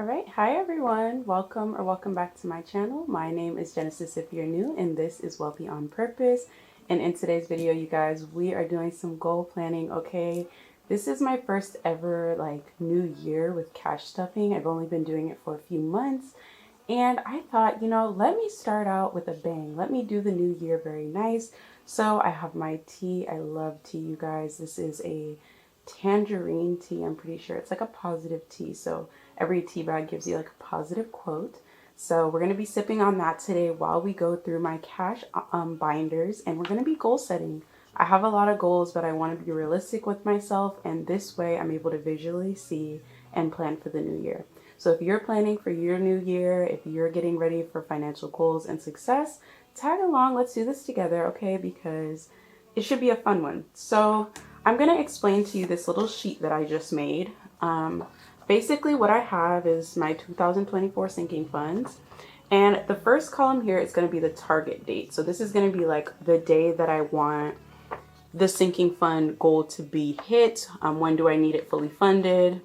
Alright, hi everyone. Welcome back to my channel. My name is Genesis if you're new, and this is Wealthy on Purpose. And in today's video, you guys, we are doing some goal planning, okay? This is my first ever new year with cash stuffing. I've only been doing it for a few months. And I thought, let me start out with a bang. Let me do the new year very nice. So I have my tea. I love tea, you guys. This is a tangerine tea. I'm pretty sure it's like a positive tea. So every tea bag gives you like a positive quote. So we're going to be sipping on that today while we go through my cash binders, and we're going to be goal setting. I have a lot of goals, but I want to be realistic with myself, and this way I'm able to visually see and plan for the new year. So if you're planning for your new year, if you're getting ready for financial goals and success, tag along. Let's do this together, okay? Because it should be a fun one. So I'm going to explain to you this little sheet that I just made. Basically what I have is my 2024 sinking funds. And the first column here is going to be the target date. So this is going to be like the day that I want the sinking fund goal to be hit. When do I need it fully funded?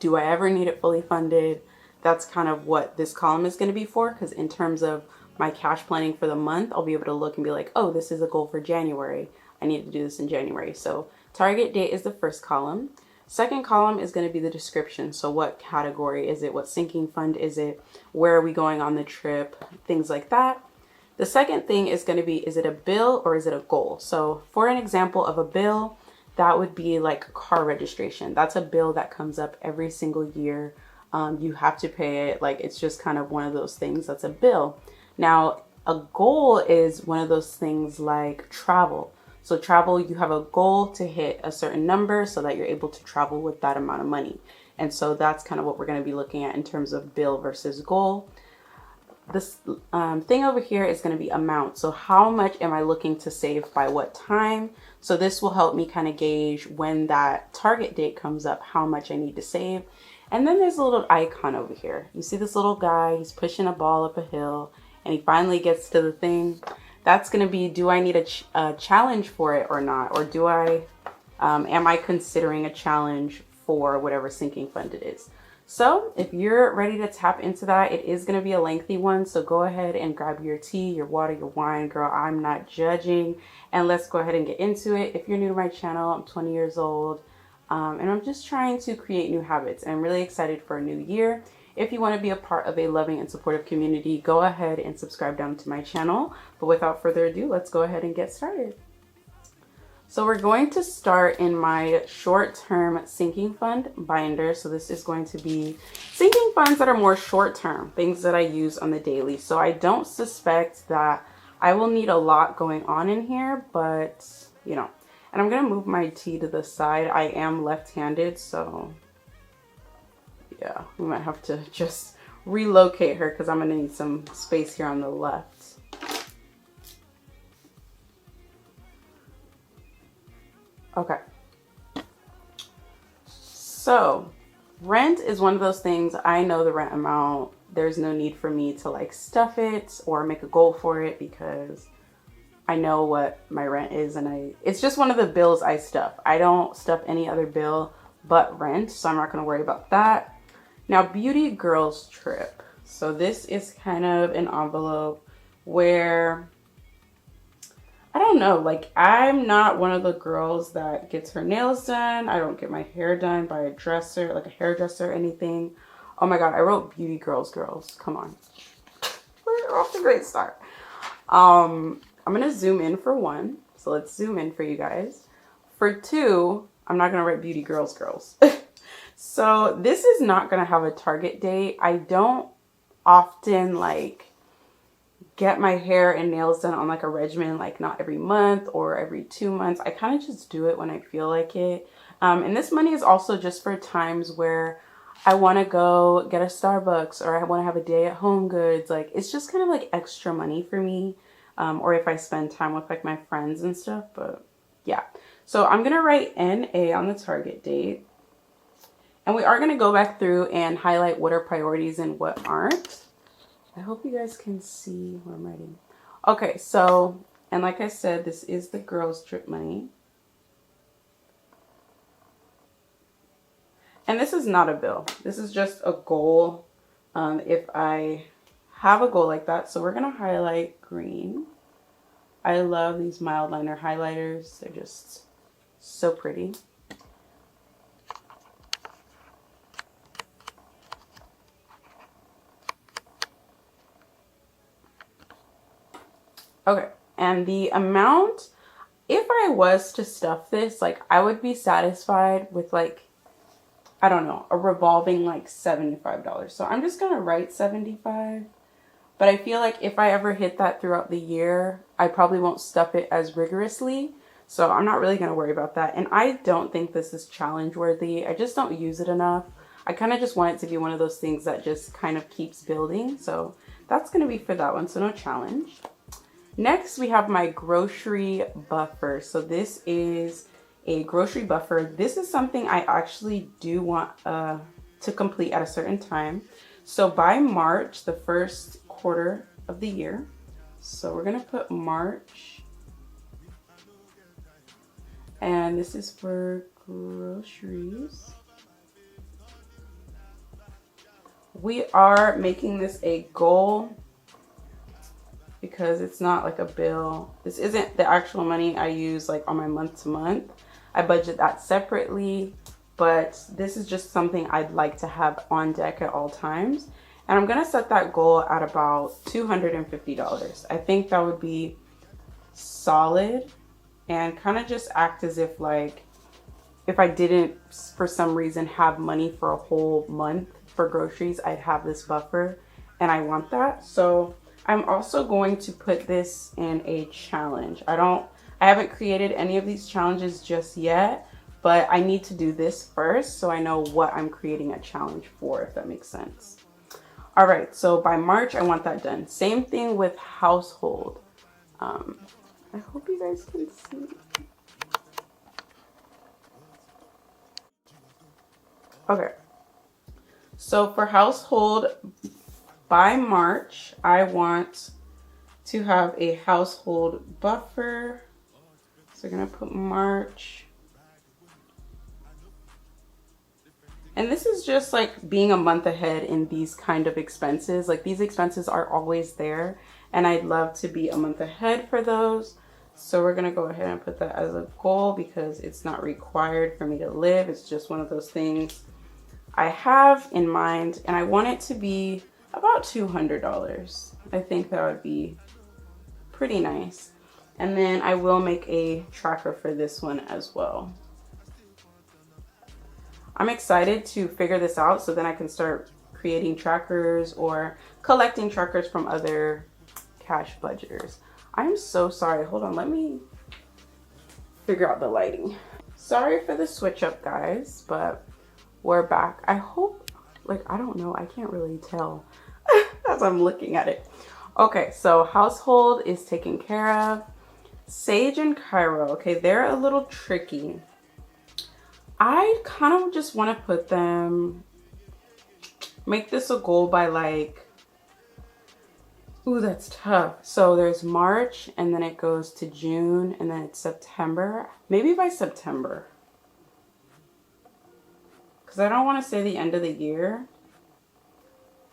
Do I ever need it fully funded? That's kind of what this column is going to be for, because in terms of my cash planning for the month, I'll be able to look and be like, oh, this is a goal for January. I need to do this in January. So target date is the first column. Second column is going to be the description. So what category is it? What sinking fund is it? Where are we going on the trip? Things like that. The second thing is going to be, is it a bill or is it a goal? So for an example of a bill, that would be like car registration. That's a bill that comes up every single year. You have to pay it. Like, it's just kind of one of those things that's a bill. Now, a goal is one of those things like travel. So travel, you have a goal to hit a certain number so that you're able to travel with that amount of money. And so that's kind of what we're going to be looking at in terms of bill versus goal. This thing over here is going to be amount. So how much am I looking to save by what time? So this will help me kind of gauge when that target date comes up, how much I need to save. And then there's a little icon over here. You see this little guy, he's pushing a ball up a hill and he finally gets to the thing. That's going to be, do I need a challenge for it or not? Or do am I considering a challenge for whatever sinking fund it is? So if you're ready to tap into that, it is going to be a lengthy one. So go ahead and grab your tea, your water, your wine. Girl, I'm not judging. And let's go ahead and get into it. If you're new to my channel, I'm 20 years old. And I'm just trying to create new habits. And I'm really excited for a new year. If you want to be a part of a loving and supportive community, go ahead and subscribe down to my channel. But without further ado, let's go ahead and get started. So we're going to start in my short-term sinking fund binder. So this is going to be sinking funds that are more short-term, things that I use on the daily. So I don't suspect that I will need a lot going on in here, but and I'm going to move my tea to the side. I am left-handed, so yeah, we might have to just relocate her because I'm going to need some space here on the left. Okay. So rent is one of those things. I know the rent amount. There's no need for me to stuff it or make a goal for it because I know what my rent is, and it's just one of the bills I stuff. I don't stuff any other bill but rent, so I'm not going to worry about that. Now, beauty girls trip. So this is kind of an envelope where, I don't know, I'm not one of the girls that gets her nails done. I don't get my hair done by a dresser, like a hairdresser or anything. Oh my God, I wrote beauty girls. Come on. We're off to a great start. I'm going to zoom in for one. So let's zoom in for you guys. For two, I'm not going to write beauty girls. So this is not going to have a target date. I don't often get my hair and nails done on a regimen, not every month or every 2 months. I kind of just do it when I feel like it. And this money is also just for times where I want to go get a Starbucks or I want to have a day at Home Goods. It's just kind of extra money for me. Or if I spend time with my friends and stuff, but yeah. So I'm going to write NA on the target date. And we are going to go back through and highlight what are priorities and what aren't. I hope you guys can see what I'm writing. Okay, so, and like I said, this is the girls' trip money. And this is not a bill. This is just a goal. If I have a goal like that. So we're going to highlight green. I love these mild liner highlighters. They're just so pretty. Okay, and the amount, if I was to stuff this, like I would be satisfied with like, I don't know, a revolving like $75. So I'm just gonna write 75. But I feel like if I ever hit that throughout the year, I probably won't stuff it as rigorously. So I'm not really gonna worry about that. And I don't think this is challenge worthy. I just don't use it enough. I kind of just want it to be one of those things that just kind of keeps building. So that's gonna be for that one, so no challenge. Next, we have my grocery buffer. So this is a grocery buffer. This is something I actually do want to complete at a certain time. So by March, the first quarter of the year. So we're gonna put March. And this is for groceries. We are making this a goal, because it's not like a bill. This isn't the actual money I use like on my month to month. I budget that separately, but this is just something I'd like to have on deck at all times. And I'm gonna set that goal at about $250. I think that would be solid and kind of just act as if like, if I didn't for some reason have money for a whole month for groceries, I'd have this buffer and I want that. So I'm also going to put this in a challenge. I haven't created any of these challenges just yet, but I need to do this first so I know what I'm creating a challenge for, if that makes sense. All right, so by March, I want that done. Same thing with household. I hope you guys can see. Okay, so for household, by March, I want to have a household buffer. So we're gonna put March. And this is just like being a month ahead in these kind of expenses. Like these expenses are always there and I'd love to be a month ahead for those. So we're gonna go ahead and put that as a goal because it's not required for me to live. It's just one of those things I have in mind, and I want it to be about $200. I think that would be pretty nice. And then I will make a tracker for this one as well. I'm excited to figure this out so then I can start creating trackers or collecting trackers from other cash budgeters. I'm so sorry. Hold on, let me figure out the lighting. Sorry for the switch up, guys, but we're back. I hope, like, I don't know, I can't really tell as I'm looking at it. Okay, so household is taken care of. Sage and Cairo, okay, they're a little tricky. I kind of just want to put them, make this a goal by like, ooh, that's tough. So there's March and then it goes to June and then it's September. Maybe by September. Because I don't want to say the end of the year,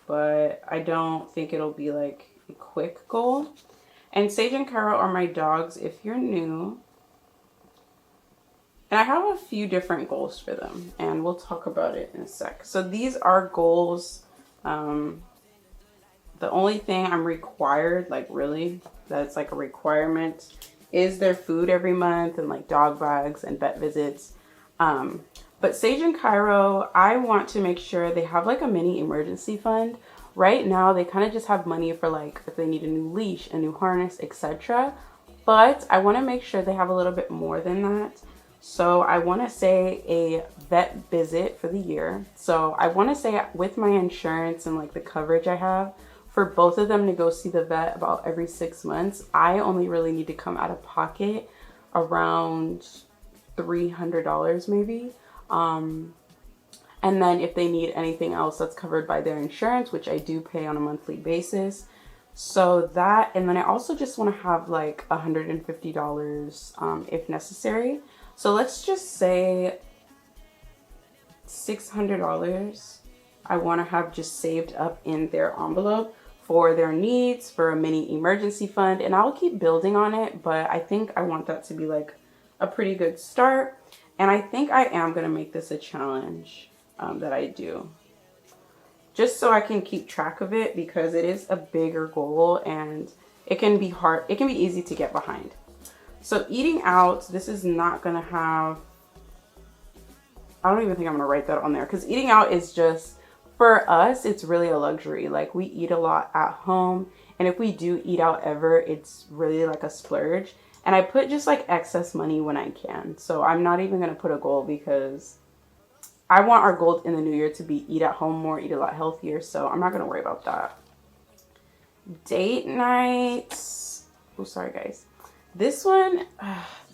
but I don't think it'll be like a quick goal. And Sage and Cairo are my dogs if you're new. And I have a few different goals for them and we'll talk about it in a sec. So these are goals. The only thing I'm required, like really, that's like a requirement, is their food every month and like dog bags and vet visits. But Sage and Cairo, I want to make sure they have like a mini emergency fund. Right now, they kind of just have money for like if they need a new leash, a new harness, etc. But I want to make sure they have a little bit more than that. So I want to say a vet visit for the year. So I want to say with my insurance and like the coverage I have, for both of them to go see the vet about every 6 months, I only really need to come out of pocket around $300 maybe. And then if they need anything else that's covered by their insurance, which I do pay on a monthly basis. So that, and then I also just want to have like $150 if necessary. So let's just say $600 I want to have just saved up in their envelope for their needs, for a mini emergency fund, and I'll keep building on it, but I think I want that to be like a pretty good start. And I think I am going to make this a challenge that I do, just so I can keep track of it, because it is a bigger goal and it can be hard, it can be easy to get behind. So eating out, this is not going to have, I don't even think I'm going to write that on there, because eating out is just, for us, it's really a luxury. Like, we eat a lot at home, and if we do eat out ever, it's really like a splurge. And I put just like excess money when I can. So I'm not even going to put a goal, because I want our goal in the new year to be eat at home more, eat a lot healthier. So I'm not going to worry about that. Date nights. Oh, sorry guys. This one,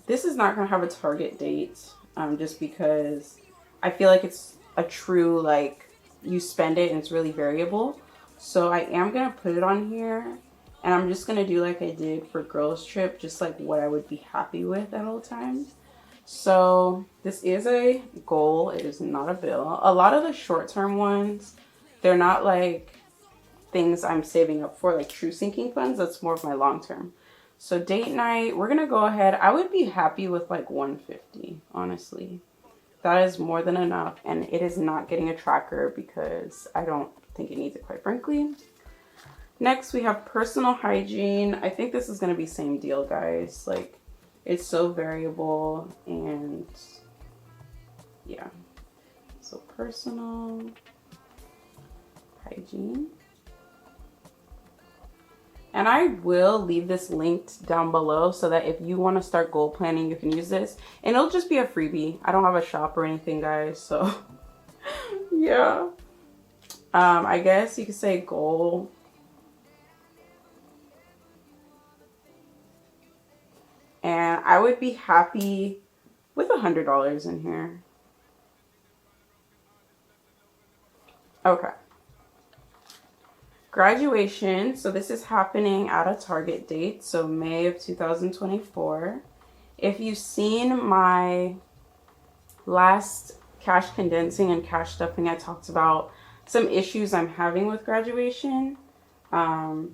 this is not going to have a target date, just because I feel like it's a true, like, you spend it and it's really variable. So I am going to put it on here, and I'm just going to do like I did for girls trip, just like what I would be happy with at all times. So this is a goal. It is not a bill. A lot of the short-term ones, they're not like things I'm saving up for, like true sinking funds. That's more of my long-term. So date night, we're going to go ahead. I would be happy with like 150, honestly. That is more than enough, and it is not getting a tracker because I don't think it needs it, quite frankly. Next, we have personal hygiene. I think this is going to be same deal, guys. Like, it's so variable, and yeah. So personal hygiene. And I will leave this linked down below so that if you want to start goal planning, you can use this. And it'll just be a freebie. I don't have a shop or anything, guys. So, yeah. I guess you could say goal. And I would be happy with $100 in here. Okay. Graduation, so this is happening at a target date, so May of 2024. If you've seen my last cash condensing and cash stuffing, I talked about some issues I'm having with graduation, and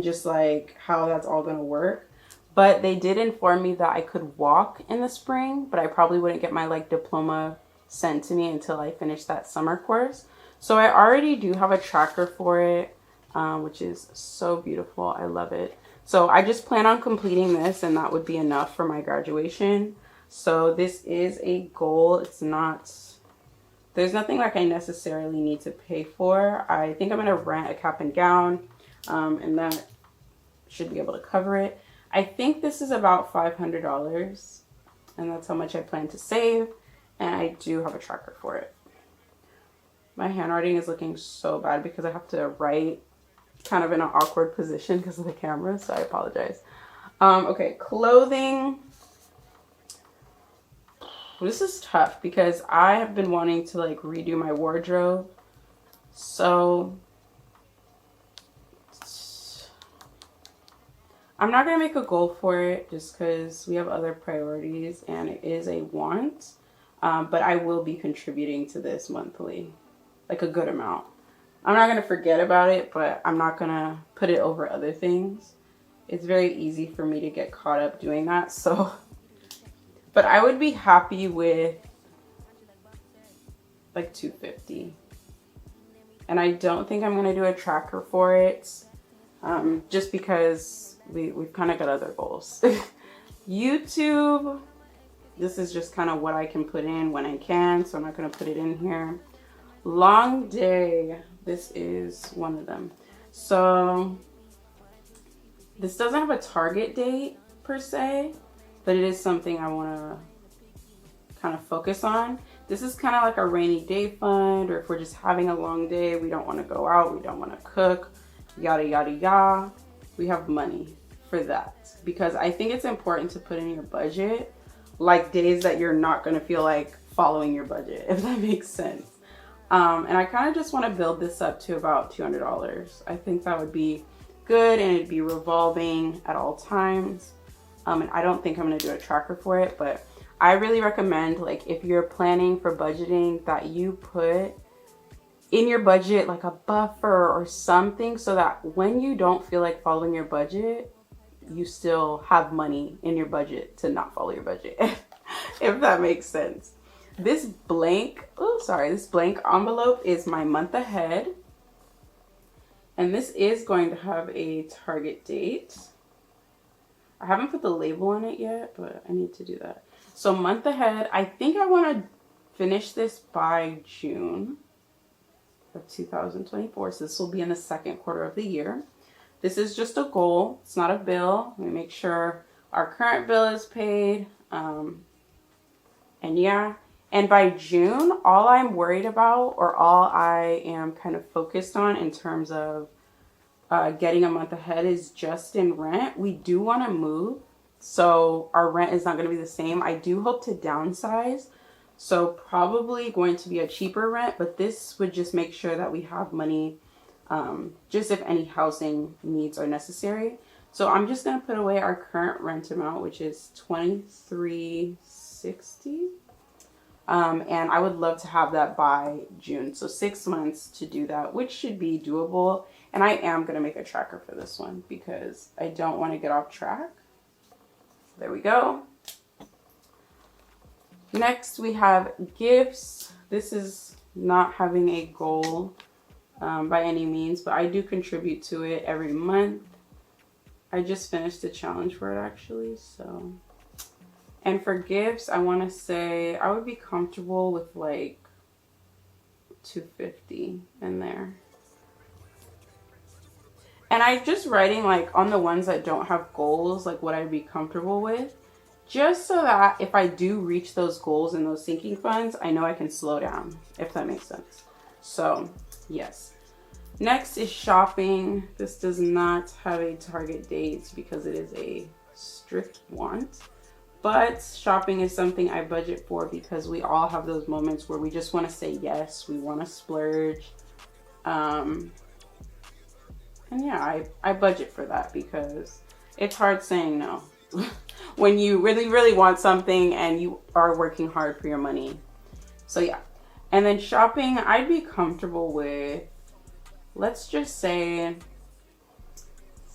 just like how that's all going to work. But they did inform me that I could walk in the spring, but I probably wouldn't get my like diploma sent to me until I finish that summer course. So I already do have a tracker for it, which is so beautiful. I love it. So I just plan on completing this, and that would be enough for my graduation. So this is a goal. It's not, there's nothing like I necessarily need to pay for. I think I'm going to rent a cap and gown, and that should be able to cover it. I think this is about $500, and that's how much I plan to save. And I do have a tracker for it. My handwriting is looking so bad because I have to write kind of in an awkward position because of the camera, so I apologize. Okay, clothing. This is tough because I have been wanting to like redo my wardrobe. So I'm not going to make a goal for it just because we have other priorities and it is a want. But I will be contributing to this monthly. Like a good amount. I'm not going to forget about it, but I'm not going to put it over other things. It's very easy for me to get caught up doing that. So, but I would be happy with like $250. And I don't think I'm going to do a tracker for it. Just because we've kind of got other goals. YouTube, this is just kind of what I can put in when I can. So I'm not going to put it in here. Long day, this is one of them. So this doesn't have a target date per se, but it is something I want to kind of focus on. This is kind of like a rainy day fund, or if we're just having a long day, we don't want to go out, we don't want to cook, yada yada yada. We have money for that, because I think it's important to put in your budget like days that you're not going to feel like following your budget, if that makes sense. And I kind of just want to build this up to about $200. I think that would be good, and it'd be revolving at all times. And I don't think I'm going to do a tracker for it, but I really recommend, like, if you're planning for budgeting, that you put in your budget like a buffer or something, so that when you don't feel like following your budget, you still have money in your budget to not follow your budget. If that makes sense. This blank envelope is my month ahead. And this is going to have a target date. I haven't put the label on it yet, but I need to do that. So month ahead, I think I want to finish this by June of 2024. So this will be in the second quarter of the year. This is just a goal. It's not a bill. Let me make sure our current bill is paid. And yeah. And by June, all I'm worried about, or all I am kind of focused on in terms of getting a month ahead, is just in rent. We do want to move, so our rent is not going to be the same. I do hope to downsize, so probably going to be a cheaper rent, but this would just make sure that we have money just if any housing needs are necessary. So I'm just going to put away our current rent amount, which is $23.60. And I would love to have that by June. So 6 months to do that, which should be doable. And I am going to make a tracker for this one because I don't want to get off track. There we go. Next, we have gifts. This is not having a goal by any means, but I do contribute to it every month. I just finished the challenge for it actually, so. And for gifts, I want to say I would be comfortable with like $250 in there. And I'm just writing like on the ones that don't have goals, like what I'd be comfortable with, just so that if I do reach those goals in those sinking funds, I know I can slow down, if that makes sense. So yes. Next is shopping. This does not have a target date because it is a strict want. But shopping is something I budget for because we all have those moments where we just want to say yes, we want to splurge. And yeah, I budget for that because it's hard saying no when you really, really want something and you are working hard for your money. So yeah. And then shopping, I'd be comfortable with, let's just say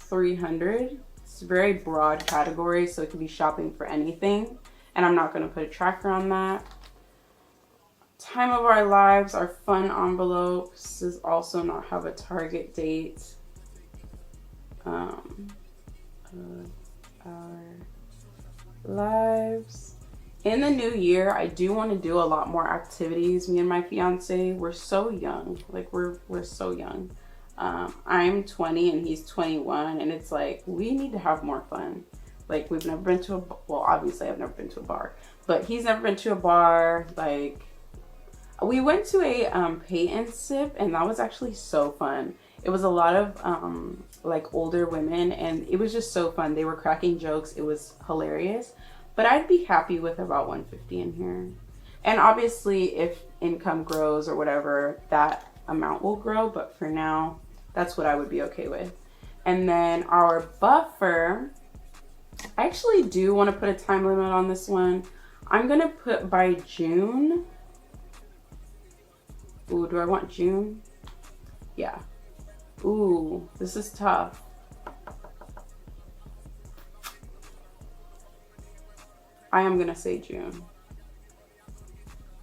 $300. It's a very broad category, so it could be shopping for anything. And I'm not going to put a tracker on that. Time of our lives, our fun envelopes, does also not have a target date. Our lives. In the new year, I do want to do a lot more activities. Me and my fiance, we're so young. Like we're so young. I'm 20 and he's 21, and it's like we need to have more fun. Like we've never been to a, well, obviously I've never been to a bar, but he's never been to a bar. Like we went to a pay and sip, and that was actually so fun. It was a lot of like older women, and it was just so fun. They were cracking jokes. It was hilarious. But I'd be happy with about $150 in here. And obviously if income grows or whatever, that amount will grow, but for now, that's what I would be okay with. And then our buffer, I actually do want to put a time limit on this one. I'm gonna put by June. Ooh, do I want June? Yeah. Ooh, this is tough. I am gonna say June.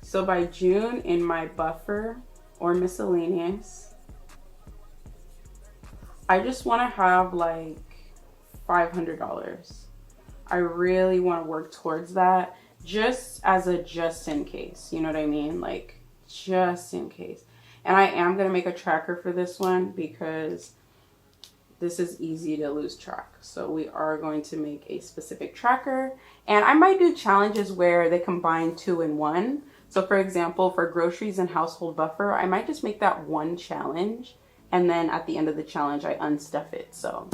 So by June, in my buffer or miscellaneous, I just want to have like $500. I really want to work towards that, just as a just in case, you know what I mean? Like just in case. And I am going to make a tracker for this one because this is easy to lose track. So we are going to make a specific tracker, and I might do challenges where they combine 2 in 1. So for example, for groceries and household buffer, I might just make that one challenge, and then at the end of the challenge, I unstuff it. So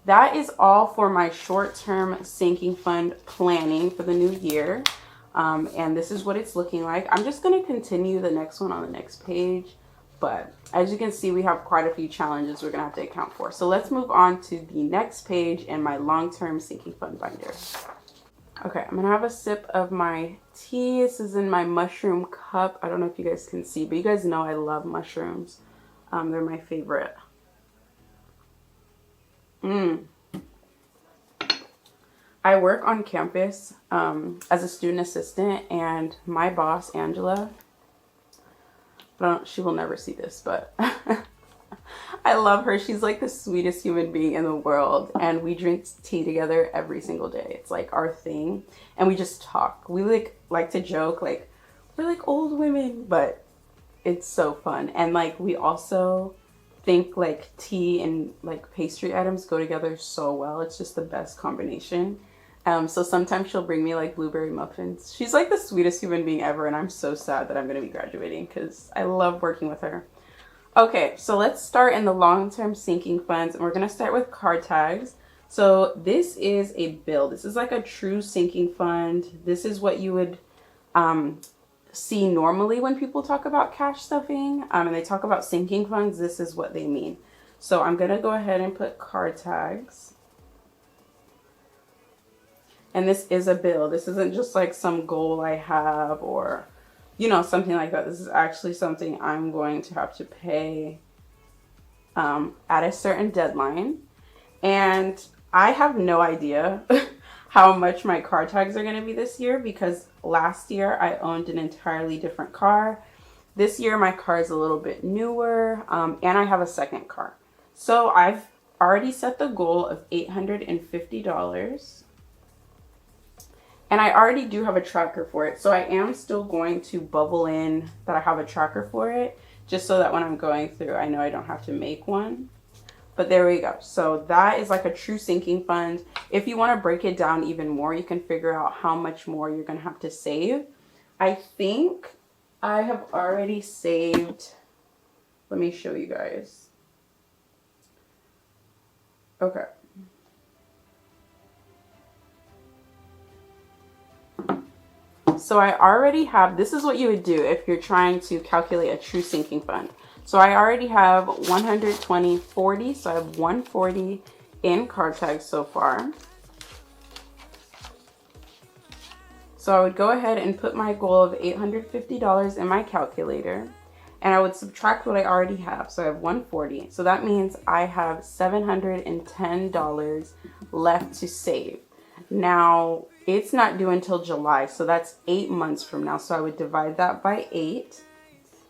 that is all for my short-term sinking fund planning for the new year. And this is what it's looking like. I'm just going to continue the next one on the next page. But as you can see, we have quite a few challenges we're going to have to account for. So let's move on to the next page in my long-term sinking fund binder. Okay, I'm gonna have a sip of my tea. This is in my mushroom cup. I don't know if you guys can see, but you guys know I love mushrooms. They're my favorite. I work on campus as a student assistant, and my boss, Angela, she will never see this, but I love her. She's like the sweetest human being in the world, and we drink tea together every single day. It's like our thing, and we just talk. We like to joke, like we're like old women, but it's so fun. And like we also think like tea and like pastry items go together so well. It's just the best combination. So sometimes she'll bring me like blueberry muffins. She's like the sweetest human being ever, and I'm so sad that I'm going to be graduating because I love working with her. Okay, so let's start in the long-term sinking funds, and we're going to start with card tags. So this is a bill. This is like a true sinking fund. This is what you would see normally when people talk about cash stuffing, and they talk about sinking funds. This is what they mean. So I'm going to go ahead and put card tags. And this is a bill. This isn't just like some goal I have or, you know, something like that. This is actually something I'm going to have to pay at a certain deadline. And I have no idea how much my car tags are going to be this year, because last year I owned an entirely different car. This year my car is a little bit newer, and I have a second car. So I've already set the goal of $850. And I already do have a tracker for it. So I am still going to bubble in that I have a tracker for it, just so that when I'm going through, I know I don't have to make one. But there we go. So that is like a true sinking fund. If you want to break it down even more, you can figure out how much more you're going to have to save. I think I have already saved. Let me show you guys. Okay. So I already have, this is what you would do if you're trying to calculate a true sinking fund. So I already have 120, 40. So I have 140 in card tags so far. So I would go ahead and put my goal of $850 in my calculator, and I would subtract what I already have. So I have 140. So that means I have $710 left to save. Now, it's not due until July, so that's 8 months from now. So I would divide that by 8,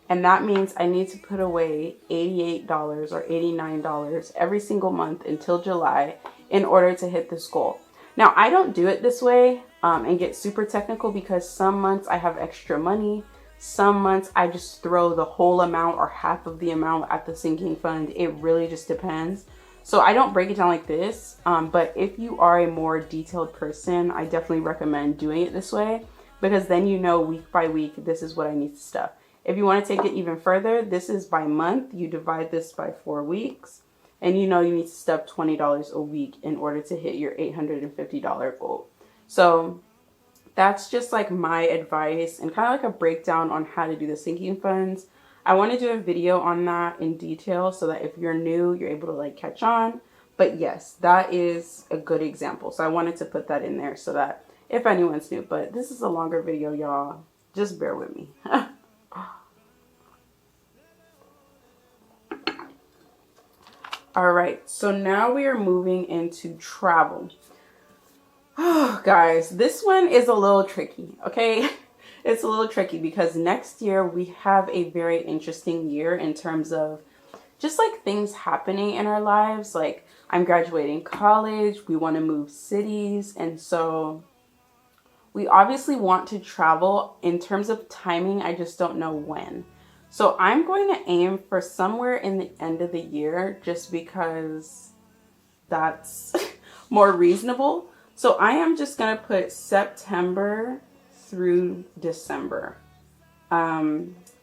and that means I need to put away $88 or $89 every single month until July in order to hit this goal. Now, I don't do it this way and get super technical, because some months I have extra money. Some months I just throw the whole amount or half of the amount at the sinking fund. It really just depends. So I don't break it down like this, but if you are a more detailed person, I definitely recommend doing it this way, because then you know week by week, this is what I need to stuff. If you want to take it even further, this is by month. You divide this by 4 weeks, and you know you need to stuff $20 a week in order to hit your $850 goal. So that's just like my advice and kind of like a breakdown on how to do the sinking funds. I want to do a video on that in detail so that if you're new, you're able to like catch on. But yes, that is a good example. So I wanted to put that in there so that if anyone's new, but this is a longer video, y'all. Just bear with me. All right, so now we are moving into travel. Oh, guys, this one is a little tricky, okay? It's a little tricky because next year we have a very interesting year in terms of just like things happening in our lives. Like I'm graduating college, we want to move cities, and so we obviously want to travel. In terms of timing, I just don't know when. So I'm going to aim for somewhere in the end of the year, just because that's more reasonable. So I am just going to put September through December,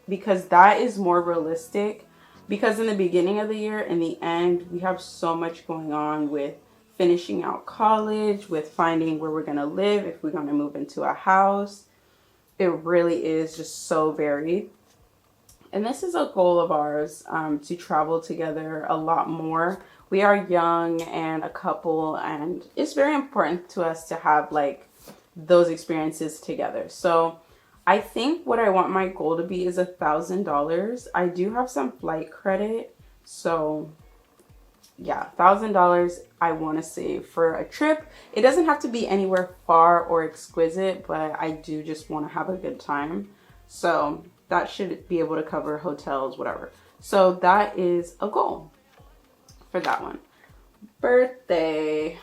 because that is more realistic, because in the beginning of the year and the end, we have so much going on with finishing out college, with finding where we're going to live, if we're going to move into a house. It really is just so varied. And this is a goal of ours, to travel together a lot more. We are young and a couple, and it's very important to us to have like those experiences together. So I think what I want my goal to be is $1,000. I do have some flight credit, so yeah, $1,000 I want to save for a trip. It doesn't have to be anywhere far or exquisite, but I do just want to have a good time. So that should be able to cover hotels, whatever. So that is a goal for that one. Birthday.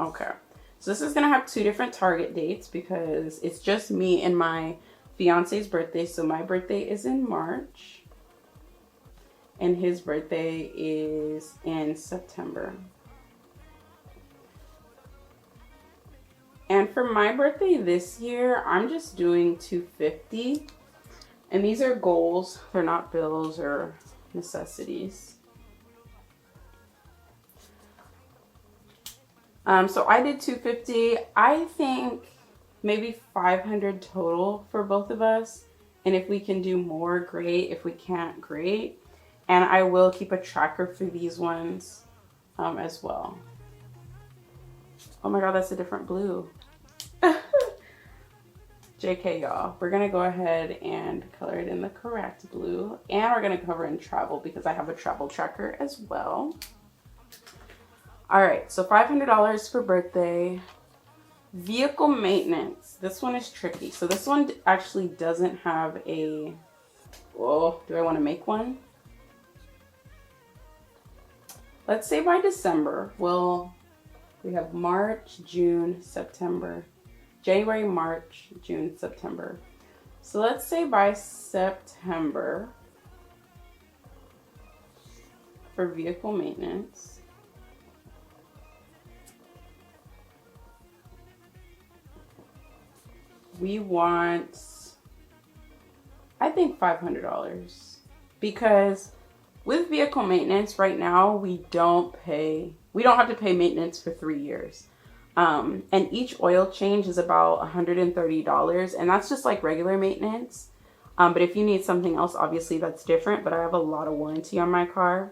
Okay. So this is going to have two different target dates because it's just me and my fiance's birthday. So my birthday is in March. And his birthday is in September. And for my birthday this year, I'm just doing $250. And these are goals. They're not bills or necessities. So I did $250. I think maybe $500 total for both of us. And if we can do more, great. If we can't, great. And I will keep a tracker for these ones as well. Oh my God, that's a different blue. JK, y'all. We're going to go ahead and color it in the correct blue. And we're going to cover in travel because I have a travel tracker as well. All right, so $500 for birthday. Vehicle maintenance. This one is tricky. So this one actually doesn't have a... Whoa, do I want to make one? Let's say by December, we have March, June, September, January, March, June, September. So let's say by September for vehicle maintenance, we want, I think $500 because with vehicle maintenance right now, we don't have to pay maintenance for 3 years. And each oil change is about $130. And that's just like regular maintenance. But if you need something else, obviously that's different. But I have a lot of warranty on my car.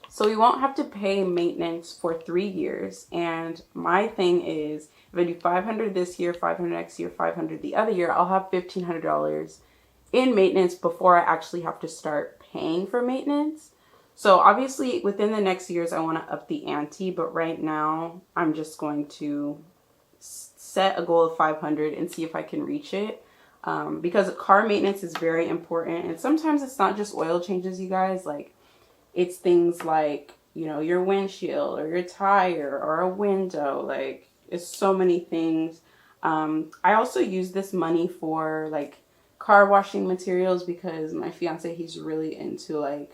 So we won't have to pay maintenance for 3 years. And my thing is, if I do $500 this year, $500 next year, $500 the other year, I'll have $1,500 in maintenance before I actually have to start paying for maintenance. So obviously within the next years, I want to up the ante, but right now I'm just going to set a goal of 500 and see if I can reach it. Because car maintenance is very important. And sometimes it's not just oil changes, you guys, like it's things like, you know, your windshield or your tire or a window, like it's so many things. I also use this money for like car washing materials because my fiance, he's really into like,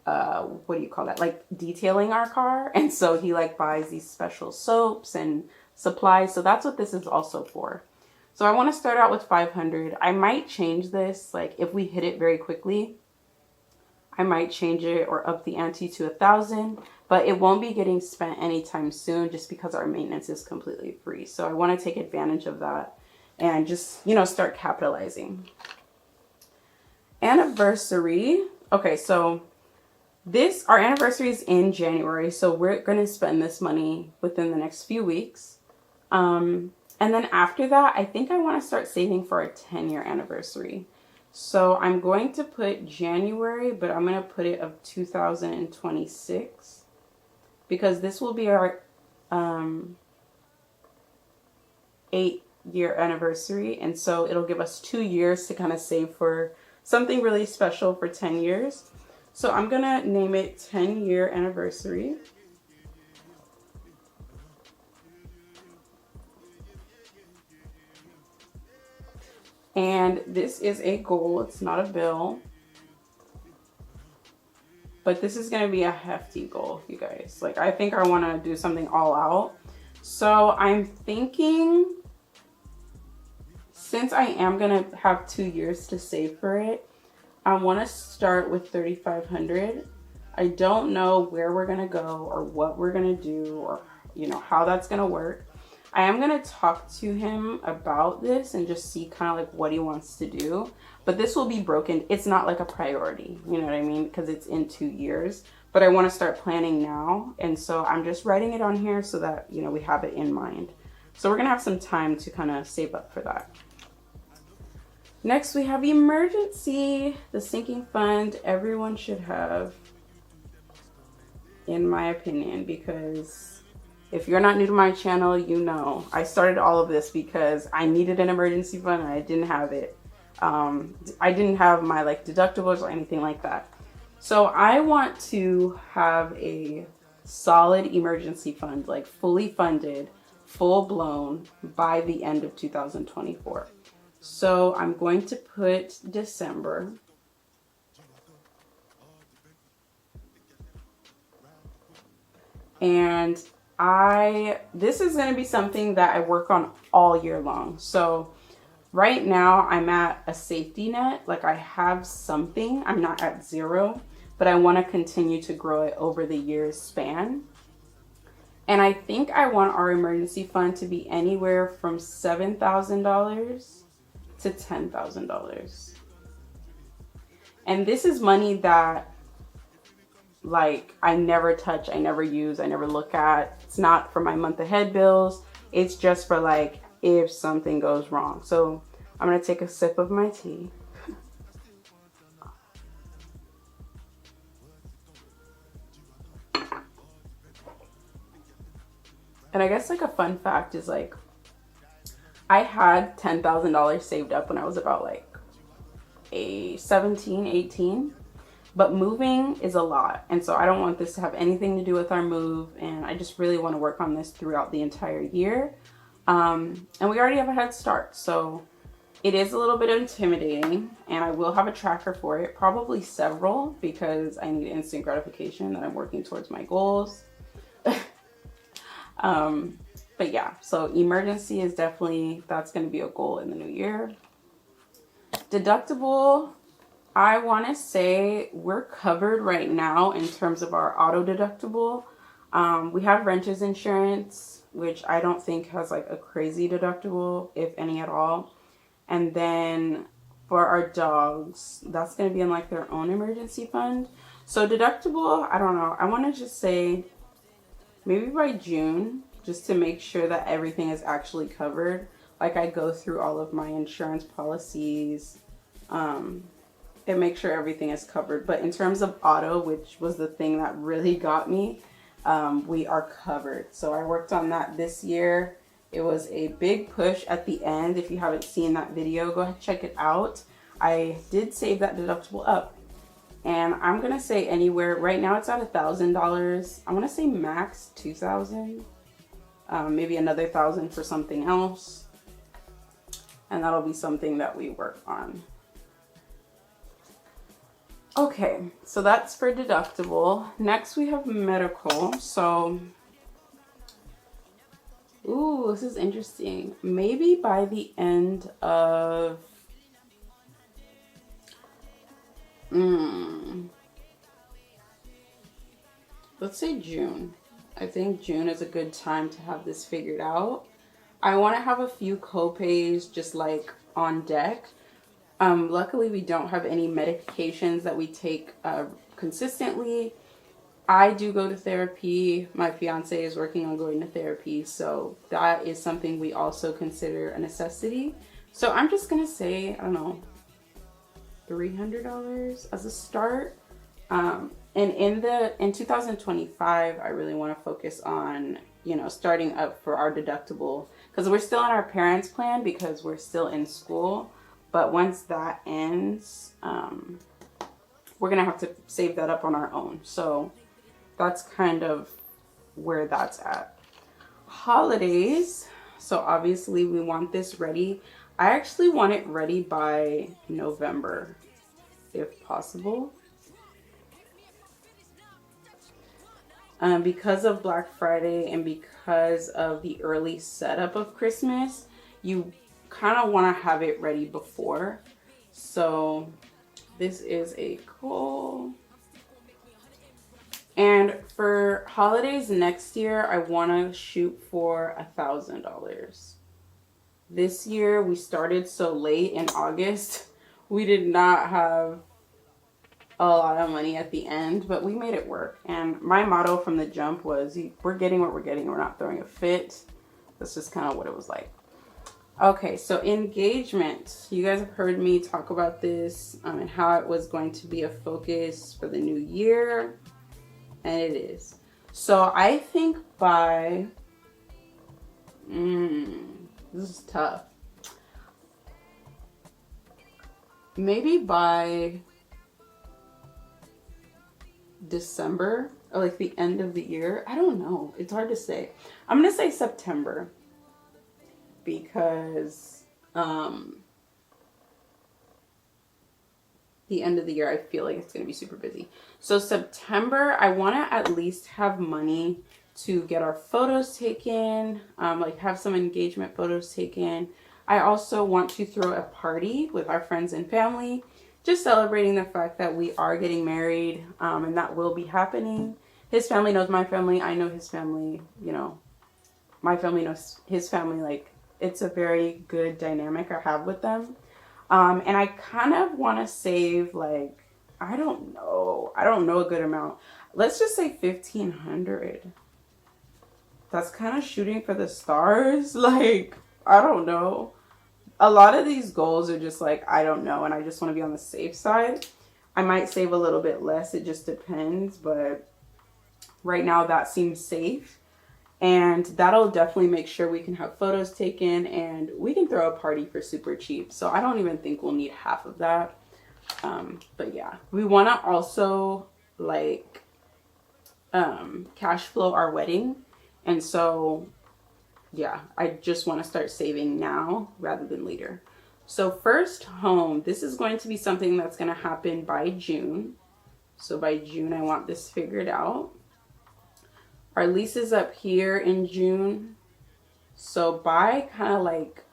what do you call that? Like detailing our car. And so he like buys these special soaps and supplies. So that's what this is also for. So I want to start out with 500. I might change this. Like if we hit it very quickly, I might change it or up the ante to 1,000, but it won't be getting spent anytime soon just because our maintenance is completely free. So I want to take advantage of that and just, you know, start capitalizing. Anniversary. Okay, so our anniversary is in January, so we're going to spend this money within the next few weeks. And then after that, I think I want to start saving for our 10-year anniversary. So I'm going to put January, but I'm going to put it of 2026 because this will be our 8-year anniversary. And so it'll give us 2 years to kind of save for something really special for 10 years. So I'm going to name it 10-year anniversary. And this is a goal. It's not a bill. But this is going to be a hefty goal, you guys. Like, I think I want to do something all out. So I'm thinking, since I am going to have 2 years to save for it, I want to start with $3,500. I don't know where we're going to go or what we're going to do or, you know, how that's going to work. I am going to talk to him about this and just see kind of like what he wants to do. But this will be broken. It's not like a priority, you know what I mean? Because it's in 2 years. But I want to start planning now. And so I'm just writing it on here so that, you know, we have it in mind. So we're gonna have some time to kind of save up for that. Next, we have emergency, the sinking fund everyone should have, in my opinion, because if you're not new to my channel, you know I started all of this because I needed an emergency fund and I didn't have it. I didn't have my like deductibles or anything like that. So I want to have a solid emergency fund, like fully funded, full blown by the end of 2024. So I'm going to put December. And this is going to be something that I work on all year long. So right now I'm at a safety net, like I have something, I'm not at zero, but I want to continue to grow it over the year's span. And I think I want our emergency fund to be anywhere from $7,000 to $10,000. And this is money that like I never touch, I never use, I never look at. It's not for my month ahead bills. It's just for like if something goes wrong. So I'm gonna take a sip of my tea. And I guess like a fun fact is like I had $10,000 saved up when I was about like 17, 18. But moving is a lot. And so I don't want this to have anything to do with our move. And I just really want to work on this throughout the entire year. And we already have a head start. So it is a little bit intimidating. And I will have a tracker for it. Probably several, because I need instant gratification that I'm working towards my goals. But yeah, so emergency is definitely, that's going to be a goal in the new year. Deductible, I want to say we're covered right now in terms of our auto deductible. We have renter's insurance, which I don't think has like a crazy deductible, if any at all. And then for our dogs, that's going to be in like their own emergency fund. So deductible, I don't know. I want to just say maybe by June, just to make sure that everything is actually covered. Like I go through all of my insurance policies, and make sure everything is covered. But in terms of auto, which was the thing that really got me, we are covered. So I worked on that this year. It was a big push at the end. If you haven't seen that video, go ahead and check it out. I did save that deductible up. And I'm gonna say anywhere, right now it's at $1,000. I wanna say max 2,000. Maybe another 1,000 for something else. And that'll be something that we work on. Okay, so that's for deductible. Next we have medical. So, ooh, this is interesting. Maybe by the end of, let's say June. I think June is a good time to have this figured out. I want to have a few co-pays just like on deck. Luckily, we don't have any medications that we take consistently. I do go to therapy. My fiance is working on going to therapy. So that is something we also consider a necessity. So I'm just going to say, I don't know, $300 as a start. And in 2025, I really want to focus on, you know, starting up for our deductible, because we're still on our parents' plan because we're still in school. But once that ends, we're going to have to save that up on our own. So that's kind of where that's at. Holidays. So obviously we want this ready. I actually want it ready by November, if possible. Because of Black Friday and because of the early setup of Christmas, you kind of want to have it ready before. So this is a goal. And for holidays next year, I want to shoot for $1,000. This year we started so late in August. We did not have a lot of money at the end, but we made it work. And my motto from the jump was, we're getting what we're getting. We're not throwing a fit. That's just kind of what it was like. Okay, so engagement. You guys have heard me talk about this and how it was going to be a focus for the new year, and it is. So I think by, this is tough. Maybe by December or like the end of the year. I don't know. It's hard to say. I'm gonna say September because the end of the year I feel like it's gonna be super busy. So September, I want to at least have money to get our photos taken, like have some engagement photos taken. I also want to throw a party with our friends and family, just celebrating the fact that we are getting married, and that will be happening. His family knows my family. I know his family, you know, my family knows his family. Like, it's a very good dynamic I have with them. And I kind of want to save, like, I don't know a good amount. Let's just say $1,500. That's kind of shooting for the stars. Like, I don't know. A lot of these goals are just like, I don't know, and I just want to be on the safe side. I might save a little bit less. It just depends, but right now that seems safe. And that'll definitely make sure we can have photos taken and we can throw a party for super cheap. So I don't even think we'll need half of that. But yeah, we want to also like cash flow our wedding. And so yeah, I just want to start saving now rather than later. So first home, this is going to be something that's going to happen by June. So by June, I want this figured out. Our lease is up here in June. So by kind of like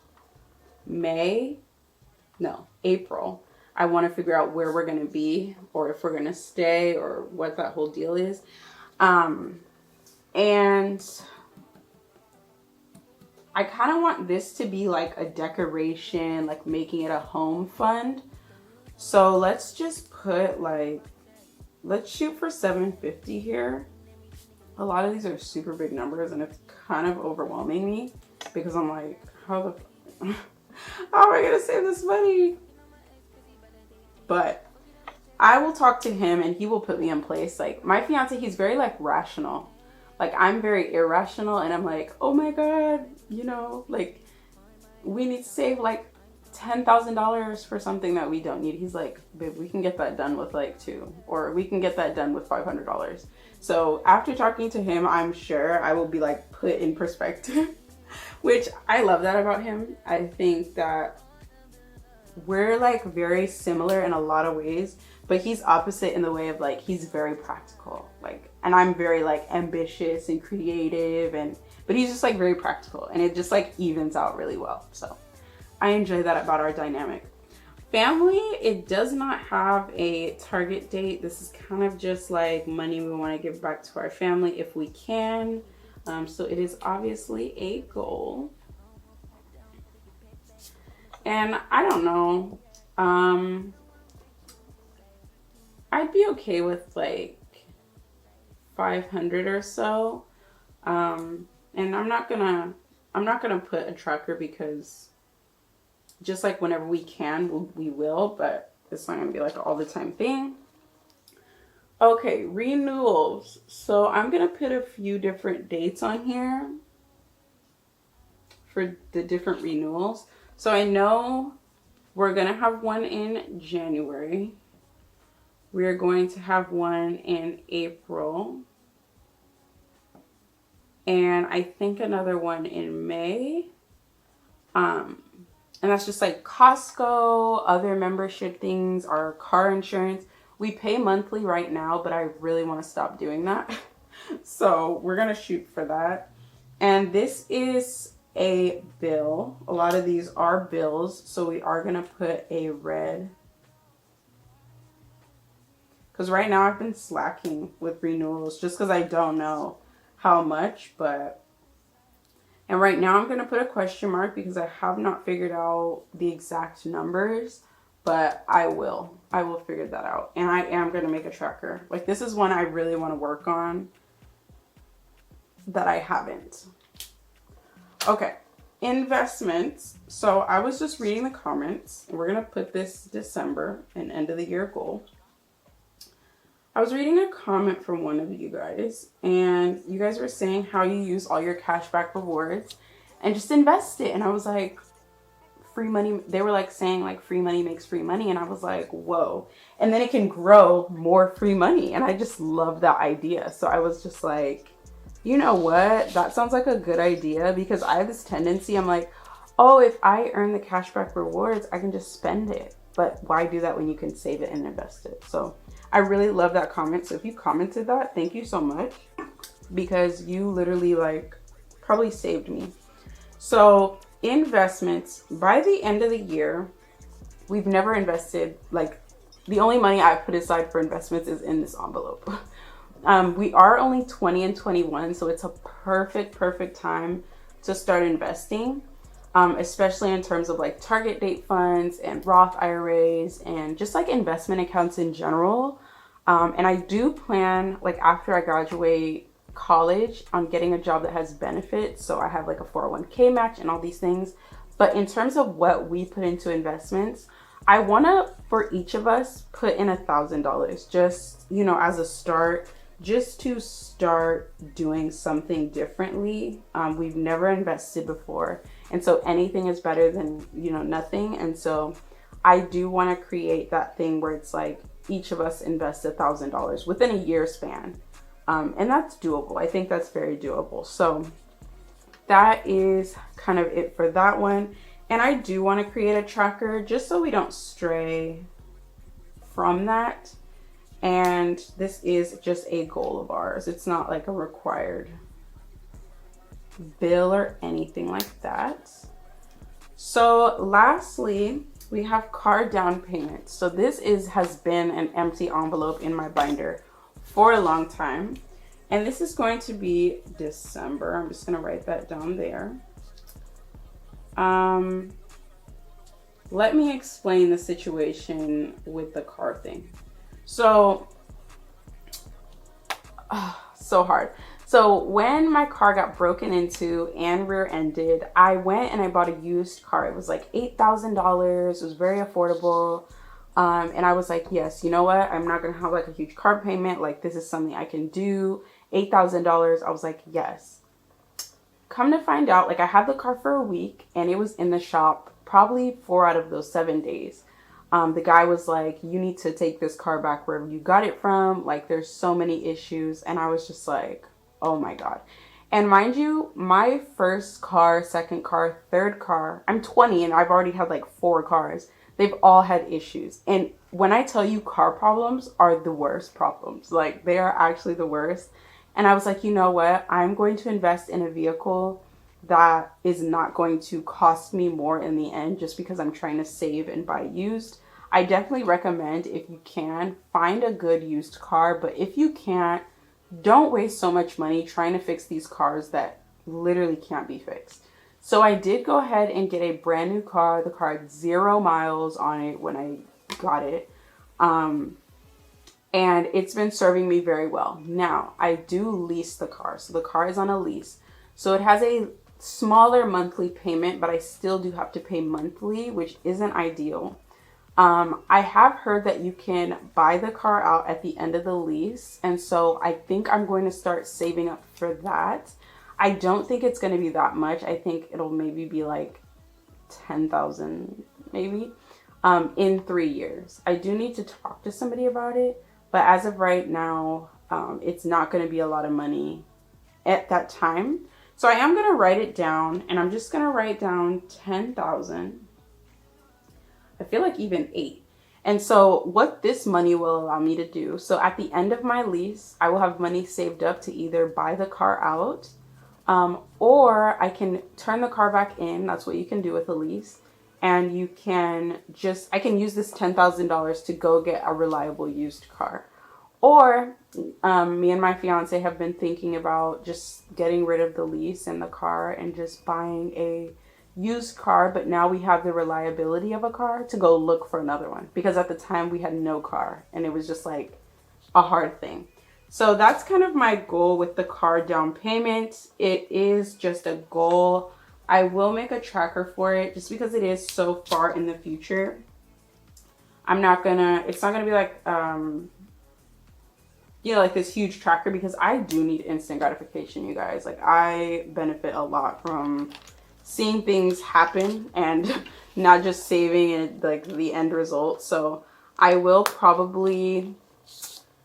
April, I want to figure out where we're going to be or if we're going to stay or what that whole deal is. And I kind of want this to be like a decoration, like making it a home fund. So let's just put like, let's shoot for $750 here. A lot of these are super big numbers and it's kind of overwhelming me because I'm like, how am I gonna save this money? But I will talk to him and he will put me in place. Like my fiance, he's very like rational. Like I'm very irrational and I'm like, oh my God, you know, like we need to save like $10,000 for something that we don't need. He's like, babe, we can get that done with like $2, or we can get that done with $500. So after talking to him, I'm sure I will be like put in perspective, which I love that about him. I think that we're like very similar in a lot of ways, but he's opposite in the way of like, he's very practical, like, and I'm very like ambitious and creative but he's just like very practical and it just like evens out really well. So I enjoy that about our dynamic. Family, it does not have a target date. This is kind of just like money we want to give back to our family if we can. So it is obviously a goal. And I don't know. I'd be okay with like 500 or so. And I'm not gonna put a tracker because just like whenever we can, we will, but it's not gonna be like an all the time thing. Okay, renewals. So I'm gonna put a few different dates on here for the different renewals. So I know we're gonna have one in January. We're going to have one in April. And I think another one in May. And that's just like Costco, other membership things, our car insurance. We pay monthly right now, but I really want to stop doing that. So we're going to shoot for that. And this is a bill. A lot of these are bills. So we are going to put a red. Because right now I've been slacking with renewals just because I don't know how much, but... And right now I'm going to put a question mark because I have not figured out the exact numbers, but I will figure that out. And I am going to make a tracker. Like this is one I really want to work on that I haven't. Okay, investments. So I was just reading the comments, and we're gonna put this December, an end of the year goal. I was reading a comment from one of you guys, and you guys were saying how you use all your cashback rewards and just invest it. And I was like, free money. They were like saying like free money makes free money. And I was like, whoa. And then it can grow more free money. And I just love that idea. So I was just like, you know what? That sounds like a good idea, because I have this tendency. I'm like, oh, if I earn the cashback rewards, I can just spend it. But why do that when you can save it and invest it? So I really love that comment. So if you commented that, thank you so much, because you literally like probably saved me. So investments, by the end of the year, we've never invested, like the only money I've put aside for investments is in this envelope. We are only 20 and 21, so it's a perfect time to start investing. Especially in terms of like target date funds and Roth IRAs and just like investment accounts in general. And I do plan, like after I graduate college, on getting a job that has benefits. So I have like a 401k match and all these things. But in terms of what we put into investments, I want to, for each of us, put in $1,000 just, you know, as a start, just to start doing something differently. We've never invested before. And so anything is better than, you know, nothing. And so I do want to create that thing where it's like each of us invests $1,000 within a year span. And that's doable. I think that's very doable. So that is kind of it for that one. And I do want to create a tracker just so we don't stray from that. And this is just a goal of ours. It's not like a required bill or anything like that. So lastly, we have car down payments. So this has been an empty envelope in my binder for a long time. And this is going to be December. I'm just going to write that down there. Let me explain the situation with the car thing. So, so hard. So when my car got broken into and rear-ended, I went and I bought a used car. It was like $8,000. It was very affordable. And I was like, yes, you know what? I'm not going to have like a huge car payment. Like this is something I can do. $8,000. I was like, yes. Come to find out, like I had the car for a week and it was in the shop probably 4 out of those 7 days. The guy was like, you need to take this car back wherever you got it from. Like there's so many issues. And I was just like, oh my God. And mind you, my first car, second car, third car, I'm 20 and I've already had like 4 cars. They've all had issues. And when I tell you, car problems are the worst problems. Like they are actually the worst. And I was like, you know what? I'm going to invest in a vehicle that is not going to cost me more in the end just because I'm trying to save and buy used. I definitely recommend, if you can, find a good used car. But if you can't, don't waste so much money trying to fix these cars that literally can't be fixed. So I did go ahead and get a brand new car. The car had 0 miles on it when I got it. And it's been serving me very well. Now, I do lease the car. So the car is on a lease. So it has a smaller monthly payment, but I still do have to pay monthly, which isn't ideal. I have heard that you can buy the car out at the end of the lease. And so I think I'm going to start saving up for that. I don't think it's going to be that much. I think it'll maybe be like 10,000 maybe in 3 years. I do need to talk to somebody about it. But as of right now, it's not going to be a lot of money at that time. So I am going to write it down, and I'm just going to write down 10,000. I feel like even 8. And so what this money will allow me to do, so at the end of my lease, I will have money saved up to either buy the car out, or I can turn the car back in. That's what you can do with a lease. And you can just, I can use this $10,000 to go get a reliable used car. Or me and my fiance have been thinking about just getting rid of the lease and the car and just buying a used car. But now we have the reliability of a car to go look for another one. Because at the time we had no car and it was just like a hard thing. So that's kind of my goal with the car down payment. It is just a goal. I will make a tracker for it just because it is so far in the future. It's not gonna be like, you know, like this huge tracker, because I do need instant gratification, you guys. Like, I benefit a lot from seeing things happen and not just saving it, like the end result. So I will probably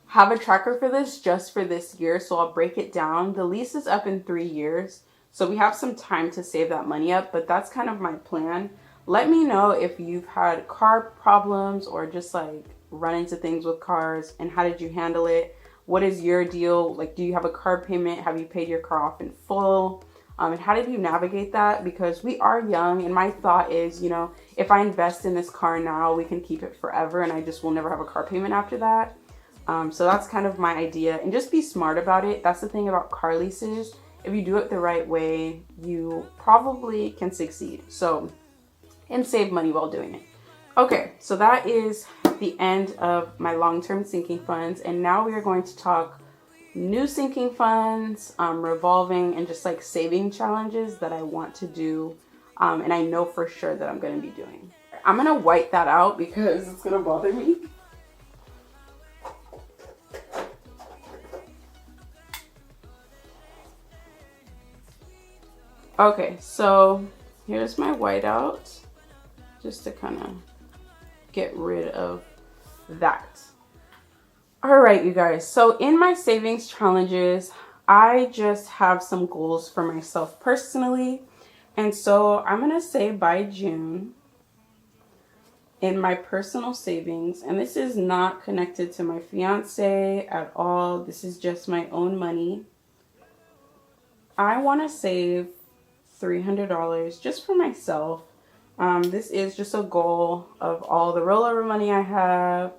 have a tracker for this just for this year. So I'll break it down. The lease is up in 3 years, so we have some time to save that money up, but that's kind of my plan. Let me know if you've had car problems or just like run into things with cars, and how did you handle it? What is your deal? Like, do you have a car payment? Have you paid your car off in full? And how did you navigate that? Because we are young, and my thought is, you know, if I invest in this car now, we can keep it forever, and I just will never have a car payment after that. So that's kind of my idea, and just be smart about it. That's the thing about car leases. If you do it the right way, you probably can succeed. So, and save money while doing it. Okay, so that is the end of my long-term sinking funds, and now we are going to talk new sinking funds, revolving, and just like saving challenges that I want to do, and I know for sure that I'm going to be doing. I'm going to white that out because it's going to bother me. Okay, so here's my whiteout, just to kind of get rid of that. All right, you guys, so in my savings challenges, I just have some goals for myself personally. And so I'm gonna say by June, in my personal savings, and this is not connected to my fiance at all, this is just my own money, I wanna save $300 just for myself. This is just a goal of all the rollover money I have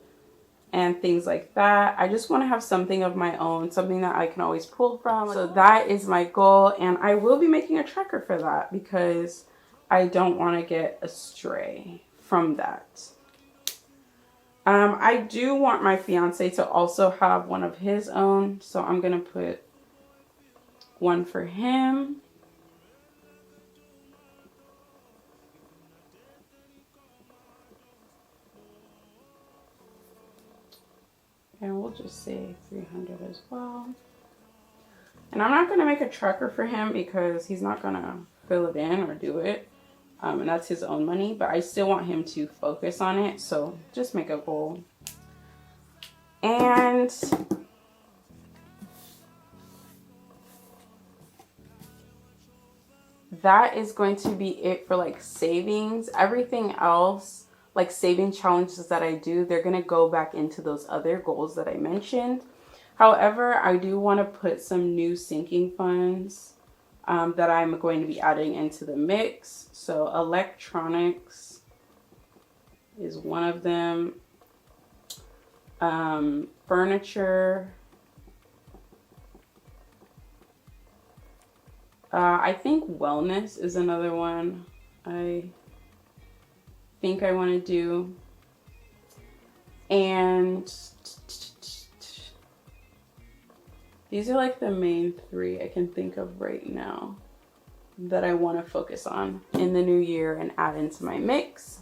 and things like that. I just want to have something of my own, something that I can always pull from. So that is my goal, and I will be making a tracker for that because I don't want to get astray from that. I do want my fiance to also have one of his own, so I'm gonna put one for him. And we'll just say 300 as well. And I'm not going to make a tracker for him because he's not going to fill it in or do it. And that's his own money, but I still want him to focus on it. So just make a goal. And that is going to be it for like savings. Everything else, like saving challenges that I do, they're going to go back into those other goals that I mentioned. However, I do want to put some new sinking funds that I'm going to be adding into the mix. So electronics is one of them. Furniture. I think wellness is another one I think I want to do. And these are like the main three I can think of right now that I want to focus on in the new year and add into my mix.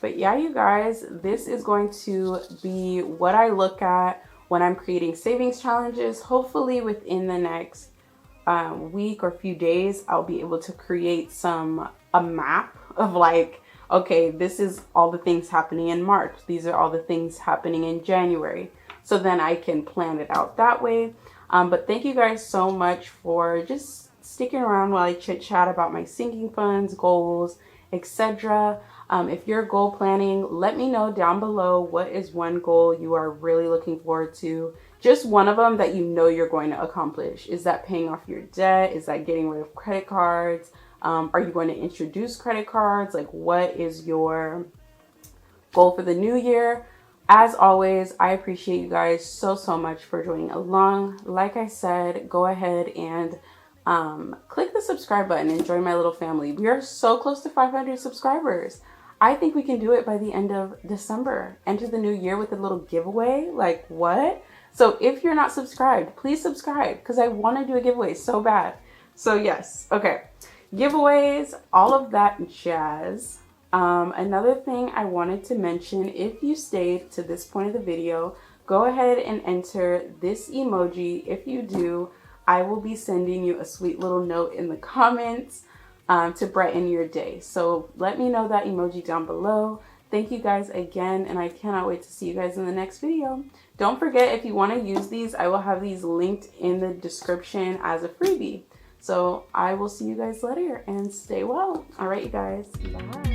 But yeah, you guys, this is going to be what I look at when I'm creating savings challenges. Hopefully within the next week or few days, I'll be able to create a map of like, okay, this is all the things happening in March. These are all the things happening in January. So then I can plan it out that way. But thank you guys so much for just sticking around while I chit chat about my sinking funds, goals, etc. If you're goal planning, let me know down below what is one goal you are really looking forward to. Just one of them that you know you're going to accomplish. Is that paying off your debt? Is that getting rid of credit cards? Are you going to introduce credit cards? Like, what is your goal for the new year? As always, I appreciate you guys so much for joining along. Like I said, go ahead and click the subscribe button and join my little family. We are so close to 500 subscribers. I think we can do it by the end of December. Enter the new year with a little giveaway. Like, what? So if you're not subscribed, please subscribe because I want to do a giveaway so bad. So yes, okay. Giveaways, all of that jazz. Another thing I wanted to mention, if you stayed to this point of the video, go ahead and enter this emoji. If you do, I will be sending you a sweet little note in the comments to brighten your day. So let me know that emoji down below. Thank you guys again, and I cannot wait to see you guys in the next video. Don't forget, if you want to use these, I will have these linked in the description as a freebie. So I will see you guys later, and stay well. All right, you guys. Bye.